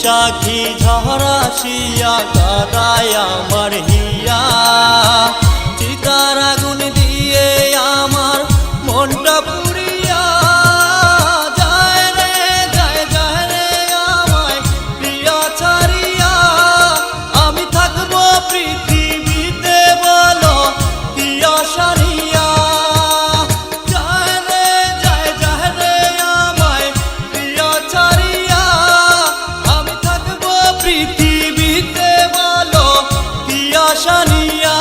বৈশাখী ঝড় আসিয়া কাদায় আমার হিয়া চিতার আগুন দিয়ে আমার মনটা পুড়িয়া যায় রে যায় যায় রে আমায় প্রিয়া ছাড়িয়া আমি থাকবো পৃথিবীতে বলো কি আশা নিয়া যায় রে যায় যায় রে আমায় প্রিয়া ছাড়িয়া আমি থাকবো পৃথিবীতে বলো কি আশা নিয়া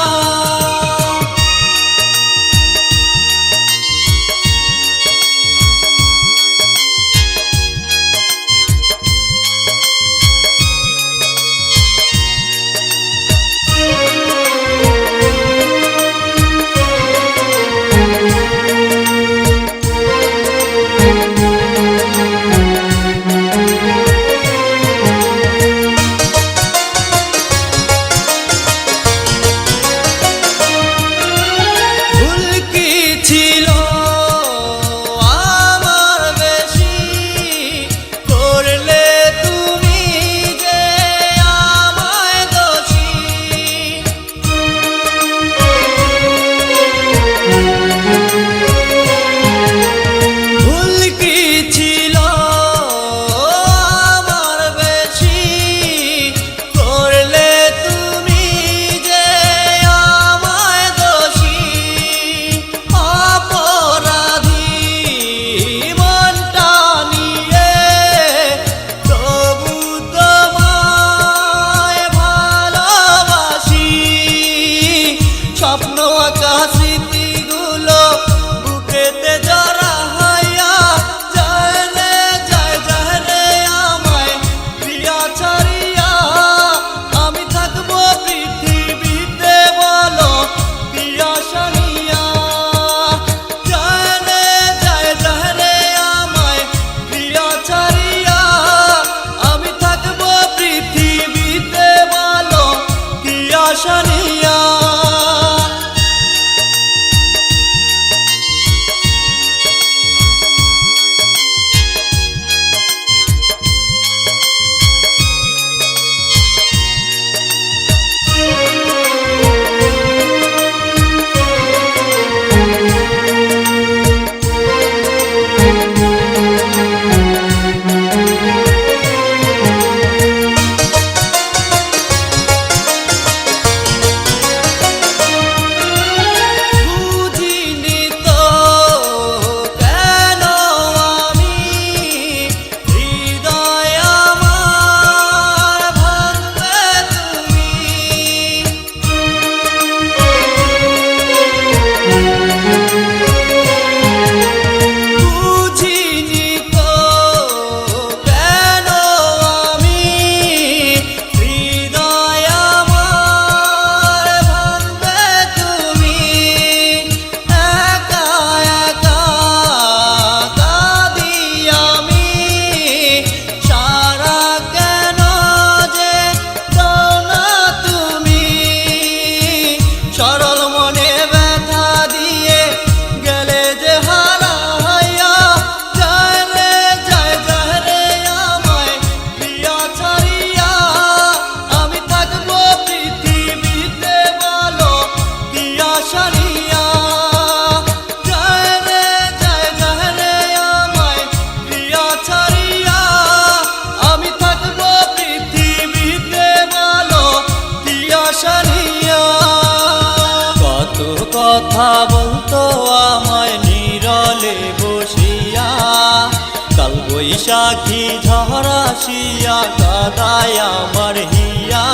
ছিল আমার বেশি করলে তুমি যে আমায় দোষী ভুল কি ছিল আমার বেশি করলে তুমি যে আমায় দোষী স্বপ্ন আঁকা স্মৃতিগুলো বুকেতে জড়া হইয়া যায় রে যায় যায় রে আমায় প্রিয়া ছাড়িয়া আমি থাকবো পৃথিবীতে বলো কি আশা নিয়া যায় রে যায় যায় রে আমায় প্রিয়া ছাড়িয়া আমি থাকবো পৃথিবীতে বলো কি আশা নিয়া সরল মনে ব্যথা দিয়ে গেলে যে হারাইয়া যায় রে যায় যায় রে আমায় প্রিয়া ছাড়িয়া আমি থাকবো পৃথিবীতে বলো কি আশা নিয়া যায় রে যায় যায় রে আমায় প্রিয়া ছাড়িয়া আমি থাকবো পৃথিবীতে বলো কি আশা নিয়া কথা বলতো আমায় নীরলে বসিয়া কাল বৈশাখী ঝড় আসিয়া কাদায় আমার হিয়া